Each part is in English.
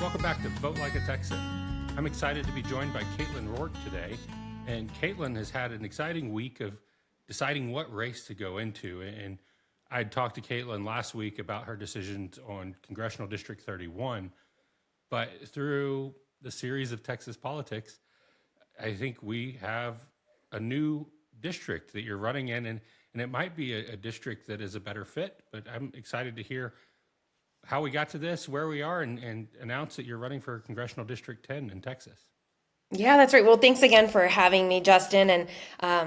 Welcome back to Vote Like a Texan. I'm excited to be joined by Caitlin Rourk today. And Caitlin has had an exciting week of deciding what race to go into. And I talked to Caitlin last week about her decisions on Congressional District 31. But through the series of Texas politics, I think we have a new district that you're running in. And it might be a district that is a better fit. But I'm excited to hear how we got to this, where we are, and announce that you're running for Congressional District 10 in Texas. Yeah, that's right. Well, thanks again for having me, Justin. And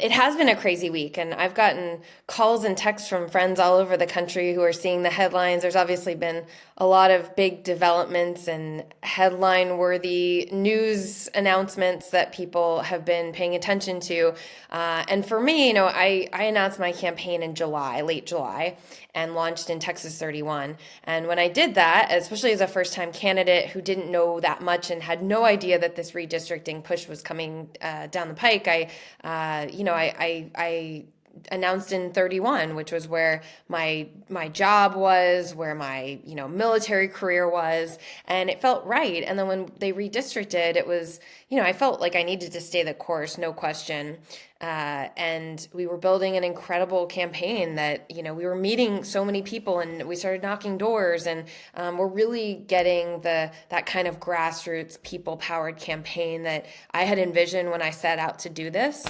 it has been a crazy week, and I've gotten calls and texts from friends all over the country who are seeing the headlines. There's obviously been a lot of big developments and headline-worthy news announcements that people have been paying attention to. And for me, I announced my campaign in July, late July, and launched in Texas 31. And when I did that, especially as a first-time candidate who didn't know that much and had no idea that this redistricting push was coming down the pike, I announced in 31, which was where my job was, where my military career was, and it felt right. And then when they redistricted, it was I felt like I needed to stay the course, no question. And we were building an incredible campaign that we were meeting so many people, and we started knocking doors, and we're really getting that kind of grassroots, people-powered campaign that I had envisioned when I set out to do this.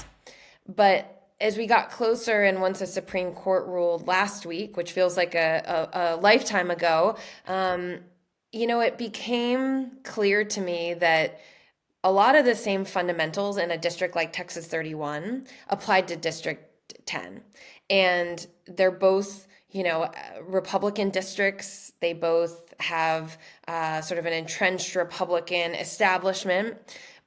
But as we got closer, and once the Supreme Court ruled last week, which feels like a lifetime ago, it became clear to me that a lot of the same fundamentals in a district like Texas 31 applied to District 10. And they're both, Republican districts. They both have sort of an entrenched Republican establishment.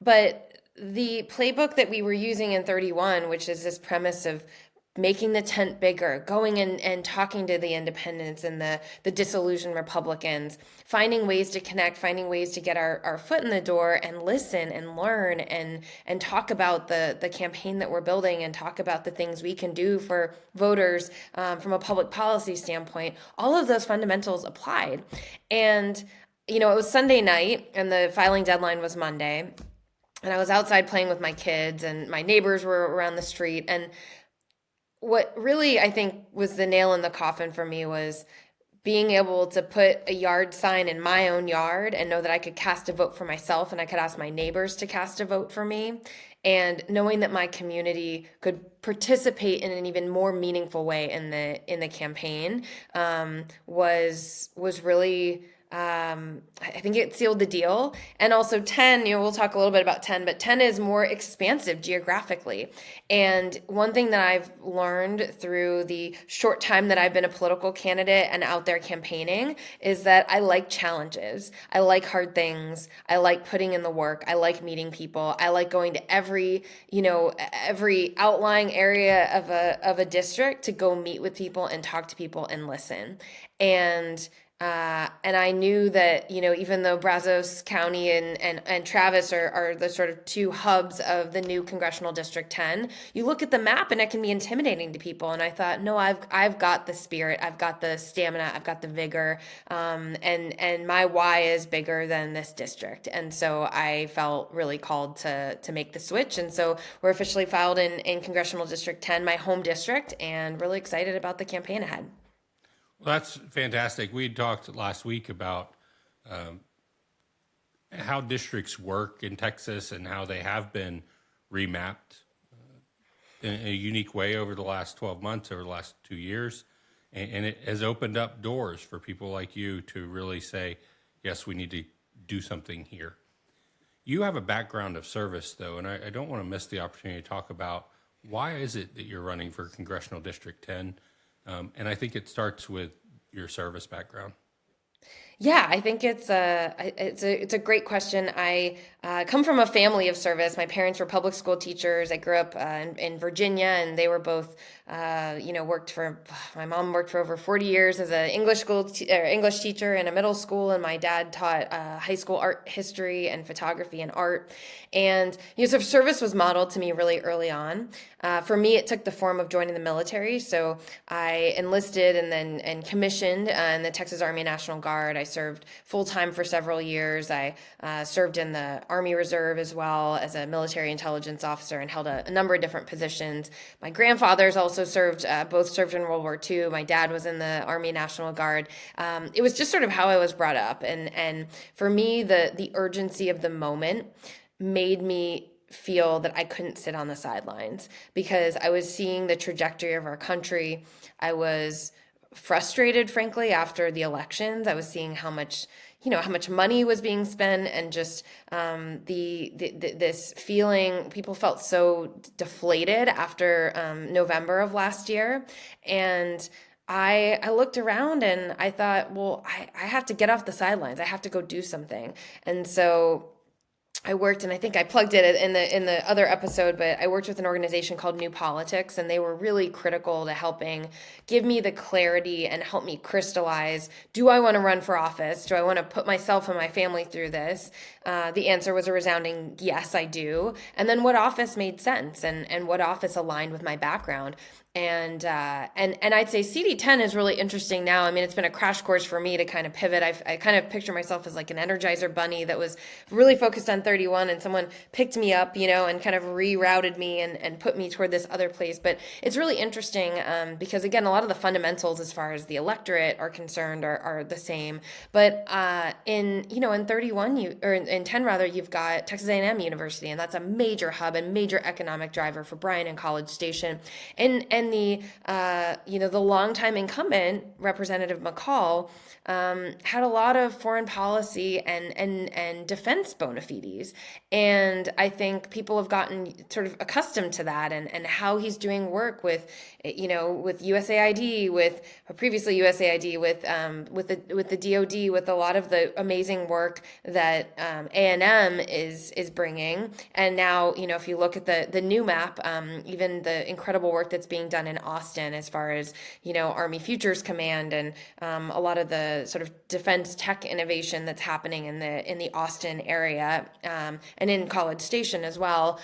But the playbook that we were using in 31, which is this premise of making the tent bigger, going and talking to the independents and the disillusioned Republicans, finding ways to connect, finding ways to get our foot in the door and listen and learn and talk about the campaign that we're building and talk about the things we can do for voters from a public policy standpoint. All of those fundamentals applied. And, it was Sunday night and the filing deadline was Monday. And I was outside playing with my kids, and my neighbors were around the street. And what really, I think, was the nail in the coffin for me was being able to put a yard sign in my own yard and know that I could cast a vote for myself, and I could ask my neighbors to cast a vote for me. And knowing that my community could participate in an even more meaningful way in the campaign was really, I think it sealed the deal. And also 10, we'll talk a little bit about 10, but 10 is more expansive geographically. And one thing that I've learned through the short time that I've been a political candidate and out there campaigning is that I like challenges. I like hard things. I like putting in the work. I like meeting people. I like going to every outlying area of a district to go meet with people and talk to people and listen. And I knew that, even though Brazos County and Travis are the sort of two hubs of the new Congressional District 10, you look at the map and it can be intimidating to people. And I thought, no, I've got the spirit, I've got the stamina, I've got the vigor, and my why is bigger than this district. And so I felt really called to make the switch. And so we're officially filed in Congressional District 10, my home district, and really excited about the campaign ahead. Well, that's fantastic. We talked last week about how districts work in Texas and how they have been remapped in a unique way over the last 12 months, over the last 2 years. And it has opened up doors for people like you to really say, yes, we need to do something here. You have a background of service, though, and I don't want to miss the opportunity to talk about why is it that you're running for Congressional District 10? And I think it starts with your service background. Yeah, I think it's a great question. I come from a family of service. My parents were public school teachers. I grew up in Virginia, and they were both my mom worked for over 40 years as an English teacher in a middle school, and my dad taught high school art history and photography and art. And so service was modeled to me really early on. For me, it took the form of joining the military. So I enlisted and commissioned in the Texas Army National Guard. I served full time for several years. I served in the Army Reserve as well as a military intelligence officer and held a number of different positions. My grandfathers also both served in World War II. My dad was in the Army National Guard. It was just sort of how I was brought up. And for me, the urgency of the moment made me feel that I couldn't sit on the sidelines because I was seeing the trajectory of our country. I was frustrated, frankly, after the elections. I was seeing how much money was being spent, and just this feeling. People felt so deflated after November of last year, and I looked around and I thought, well, I have to get off the sidelines. I have to go do something, and so I worked, and I think I plugged it in the other episode, but I worked with an organization called New Politics, and they were really critical to helping give me the clarity and help me crystallize, do I want to run for office? Do I want to put myself and my family through this? The answer was a resounding yes, I do. And then what office made sense and what office aligned with my background. And I'd say CD-10 is really interesting now. I mean, it's been a crash course for me to kind of pivot. I kind of picture myself as like an Energizer bunny that was really focused on 31, and someone picked me up, and kind of rerouted me and put me toward this other place. But it's really interesting because, again, a lot of the fundamentals as far as the electorate are concerned are the same. But in 31, or in 10 rather, you've got Texas A&M University, and that's a major hub and major economic driver for Bryan and College Station. And the longtime incumbent, Representative McCall, had a lot of foreign policy and defense bona fides. And I think people have gotten sort of accustomed to that and how he's doing work with USAID, previously USAID, with the DoD, with a lot of the amazing work that A&M is bringing. And now, if you look at the new map, even the incredible work that's being done in Austin as far as, Army Futures Command and a lot of the sort of defense tech innovation that's happening in the Austin area and in College Station as well.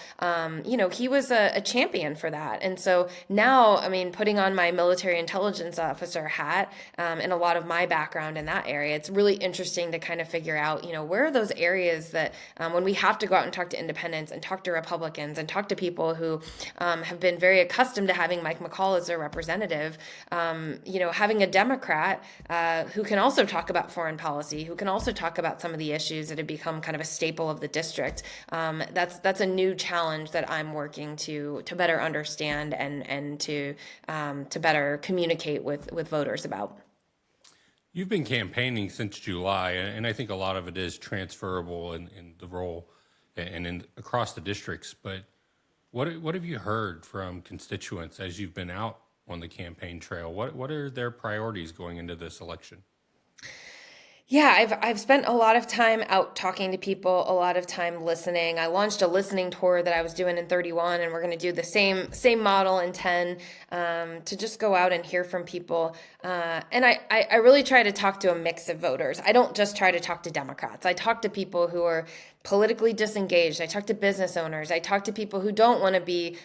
He was a champion for that. And so now, I mean, putting on my military intelligence officer hat and a lot of my background in that area, it's really interesting to kind of figure out, where are those areas that when we have to go out and talk to independents and talk to Republicans and talk to people who have been very accustomed to having Mike McCall as their representative, having a Democrat who can also talk about foreign policy, who can also talk about some of the issues that have become kind of a staple of the district. That's a new challenge that I'm working to better understand and to better communicate with voters about. You've been campaigning since July, and I think a lot of it is transferable in the role and across the districts. But what have you heard from constituents as you've been out on the campaign trail? What are their priorities going into this election? Yeah, I've spent a lot of time out talking to people, a lot of time listening. I launched a listening tour that I was doing in 31, and we're going to do the same model in 10 to just go out and hear from people. And I really try to talk to a mix of voters. I don't just try to talk to Democrats. I talk to people who are politically disengaged. I talk to business owners. I talk to people who don't want to be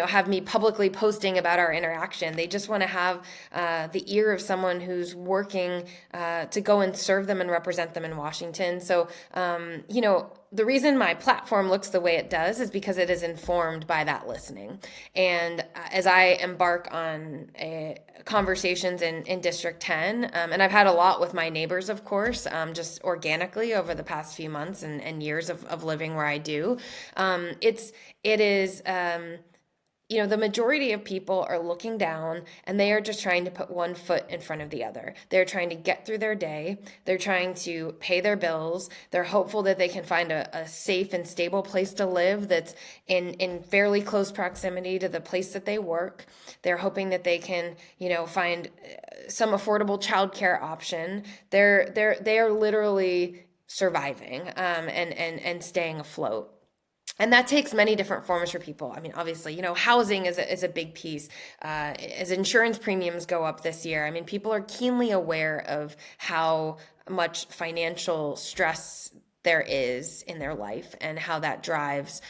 have me publicly posting about our interaction. They just want to have the ear of someone who's working to go and serve them and represent them in Washington. So, the reason my platform looks the way it does is because it is informed by that listening. And as I embark on conversations in District 10, and I've had a lot with my neighbors, of course, just organically over the past few months and years of living where I do, it is the majority of people are looking down and they are just trying to put one foot in front of the other. They're trying to get through their day. They're trying to pay their bills. They're hopeful that they can find a safe and stable place to live that's in fairly close proximity to the place that they work. They're hoping that they can, find some affordable childcare option. They are literally surviving and staying afloat. And that takes many different forms for people. I mean, obviously, housing is a big piece. As insurance premiums go up this year, I mean, people are keenly aware of how much financial stress there is in their life and how that drives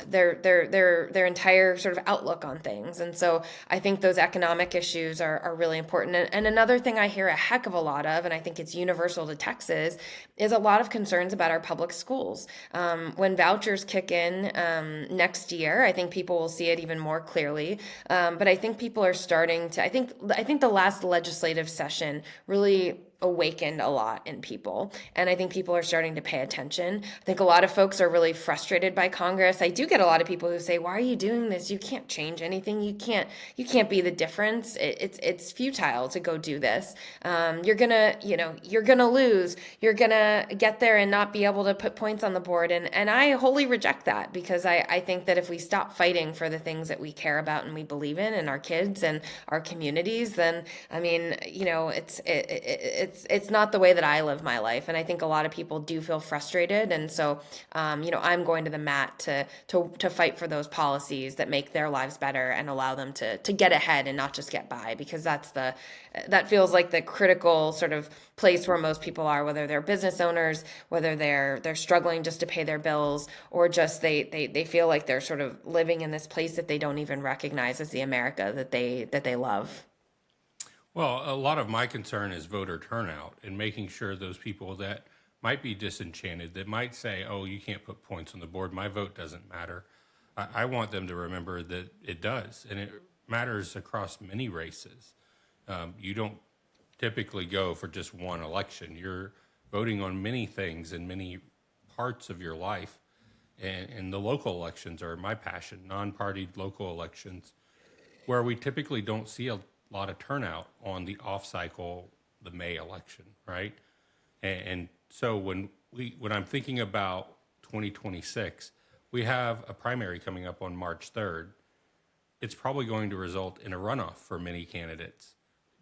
their entire sort of outlook on things. And so I think those economic issues are really important. And another thing I hear a heck of a lot of, and I think it's universal to Texas, is a lot of concerns about our public schools. When vouchers kick in next year, I think people will see it even more clearly. But I think people are starting to. I think the last legislative session really awakened a lot in people, and I think people are starting to pay attention. I think a lot of folks are really frustrated by Congress. I do get a lot of people who say, why are you doing this? You can't change anything. You can't be the difference. It's futile to go do this. You're gonna lose. You're gonna get there and not be able to put points on the board. And I wholly reject that, because I think that if we stop fighting for the things that we care about and we believe in our kids and our communities, then I mean, it's not the way that I live my life. And I think a lot of people do feel frustrated. And so, I'm going to the mat to fight for those policies that make their lives better and allow them to get ahead and not just get by, because that feels like the critical sort of place where most people are, whether they're business owners, whether they're struggling just to pay their bills, or just they feel like they're sort of living in this place that they don't even recognize as the America that they love. Well, a lot of my concern is voter turnout and making sure those people that might be disenchanted, that might say, oh, you can't put points on the board, my vote doesn't matter. I want them to remember that it does, and it matters across many races. You don't typically go for just one election. You're voting on many things in many parts of your life. And the local elections are my passion, non-partied local elections, where we typically don't see a lot of turnout on the off-cycle, the May election, right? And so when I'm thinking about 2026, we have a primary coming up on March 3rd. It's probably going to result in a runoff for many candidates,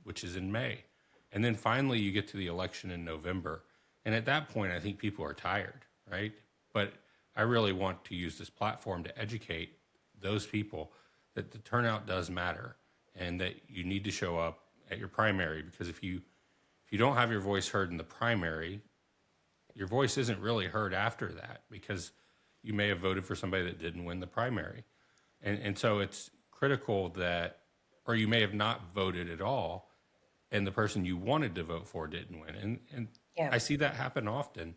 which is in May. And then finally you get to the election in November. And at that point, I think people are tired, right? But I really want to use this platform to educate those people that the turnout does matter, and that you need to show up at your primary, because if you don't have your voice heard in the primary, your voice isn't really heard after that, because you may have voted for somebody that didn't win the primary. And so it's critical that, or you may have not voted at all, and the person you wanted to vote for didn't win. And Yeah. I see that happen often.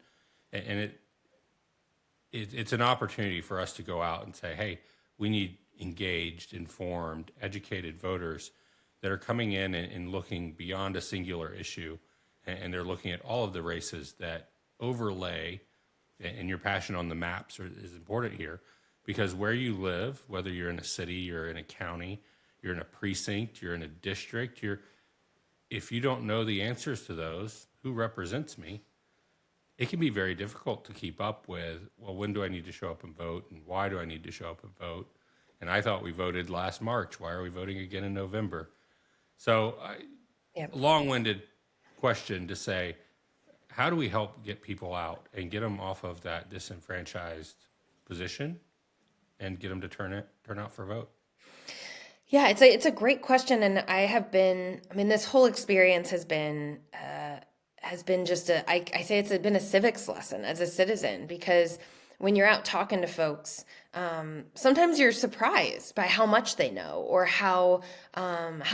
And it's an opportunity for us to go out and say, hey, we need engaged, informed, educated voters that are coming in and looking beyond a singular issue, and they're looking at all of the races that overlay, and your passion on the maps is important here, because where you live, whether you're in a city, you're in a county, you're in a precinct, you're in a district, if you don't know the answers to those, who represents me, it can be very difficult to keep up with, well, when do I need to show up and vote, and why do I need to show up and vote? And I thought we voted last March. Why are we voting again in November? So, Yep. long-winded question to say, how do we help get people out and get them off of that disenfranchised position and get them to turn out for a vote? Yeah, it's a great question, and I mean, this whole experience has been just I say it's been a civics lesson as a citizen, because when you're out talking to folks, sometimes you're surprised by how much they know, or how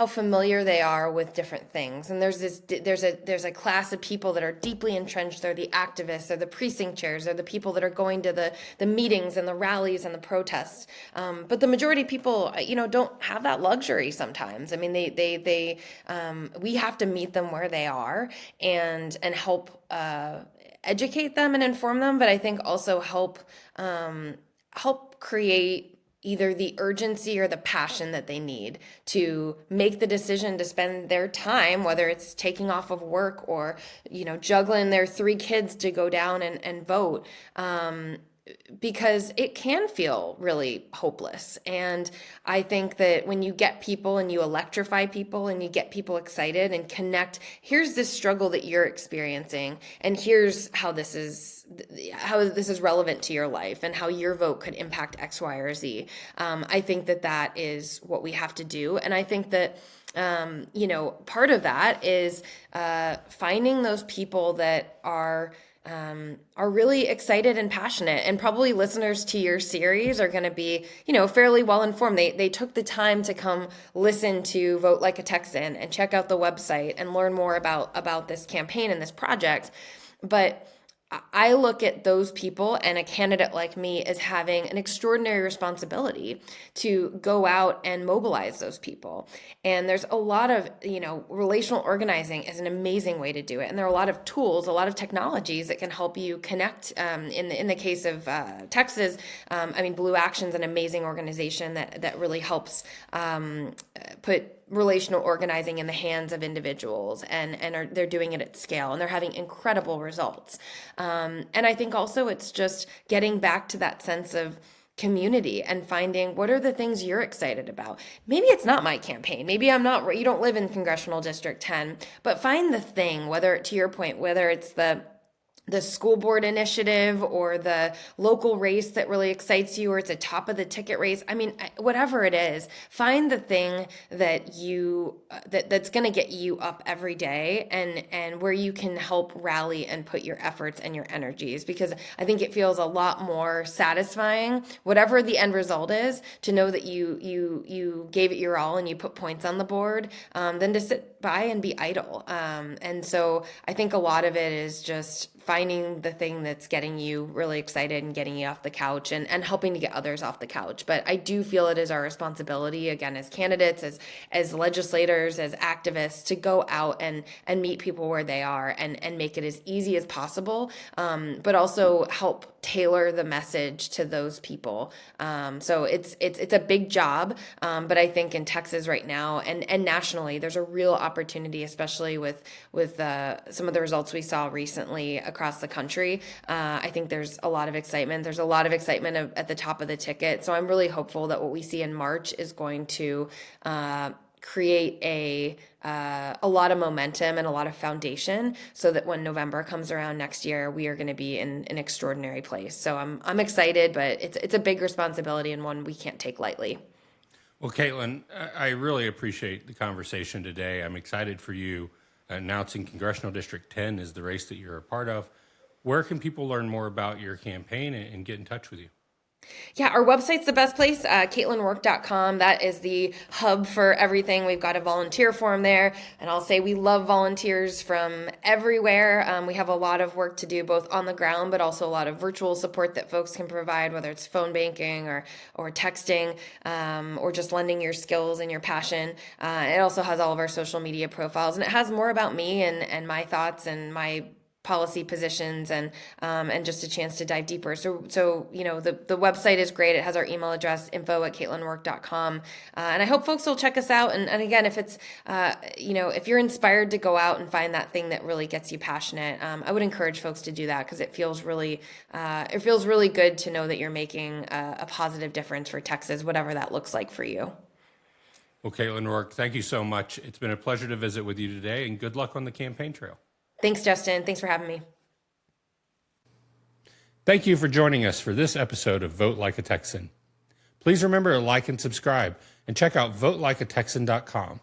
familiar they are with different things. And there's a class of people that are deeply entrenched. They're the activists, they're the precinct chairs, they're the people that are going to the meetings and the rallies and the protests. But the majority of people, don't have that luxury sometimes. I mean, we have to meet them where they are and help educate them and inform them, but I think also help create either the urgency or the passion that they need to make the decision to spend their time, whether it's taking off of work or juggling their 3 kids to go down and vote. because it can feel really hopeless. And I think that when you get people and you electrify people and you get people excited and connect, here's this struggle that you're experiencing, and here's how this is relevant to your life and how your vote could impact X, Y, or Z. I think that is what we have to do. And I think that part of that is finding those people that are really excited and passionate, and probably listeners to your series are going to be, fairly well informed. They took the time to come listen to Vote Like a Texan and check out the website and learn more about this campaign and this project. But I look at those people and a candidate like me as having an extraordinary responsibility to go out and mobilize those people. And there's a lot of, relational organizing is an amazing way to do it. And there are a lot of tools, a lot of technologies that can help you connect. In the case of Texas, Blue Action's an amazing organization that really helps put relational organizing in the hands of individuals, and they're doing it at scale, and they're having incredible results. And I think also it's just getting back to that sense of community and finding what are the things you're excited about. Maybe it's not my campaign. Maybe you don't live in Congressional District 10, but find the thing, to your point, whether it's the school board initiative or the local race that really excites you, or it's a top of the ticket race. Whatever it is, find the thing that that's going to get you up every day, and where you can help rally and put your efforts and your energies, because I think it feels a lot more satisfying, whatever the end result is, to know that you gave it your all and you put points on the board, than to sit by and be idle. And so I think a lot of it is just finding the thing that's getting you really excited and getting you off the couch, and helping to get others off the couch. But I do feel it is our responsibility, again, as candidates, as legislators, as activists, to go out and meet people where they are, and make it as easy as possible, but also help tailor the message to those people. So it's a big job, but I think in Texas right now and nationally, there's a real opportunity, especially with some of the results we saw recently across the country. I think there's a lot of excitement. There's a lot of excitement at the top of the ticket. So I'm really hopeful that what we see in March is going to create a lot of momentum and a lot of foundation, so that when November comes around next year, we are going to be in an extraordinary place. So I'm excited, but it's a big responsibility, and one we can't take lightly. Well, Caitlin, I really appreciate the conversation today. I'm excited for you announcing Congressional District 10 is the race that you're a part of. Where can people learn more about your campaign and get in touch with you? Yeah, our website's the best place, CaitlinRourk.com. That is the hub for everything. We've got a volunteer form there, and I'll say we love volunteers from everywhere. We have a lot of work to do, both on the ground, but also a lot of virtual support that folks can provide, whether it's phone banking or texting, or just lending your skills and your passion. It also has all of our social media profiles, and it has more about me and my thoughts and my policy positions, and just a chance to dive deeper. So the website is great. It has our email address, info@CaitlinRourk.com. And I hope folks will check us out. And again, if it's, if you're inspired to go out and find that thing that really gets you passionate, I would encourage folks to do that, because it feels really good to know that you're making a positive difference for Texas, whatever that looks like for you. Well, Caitlin Rourk, thank you so much. It's been a pleasure to visit with you today, and good luck on the campaign trail. Thanks, Justin. Thanks for having me. Thank you for joining us for this episode of Vote Like a Texan. Please remember to like and subscribe, and check out votelikeatexan.com.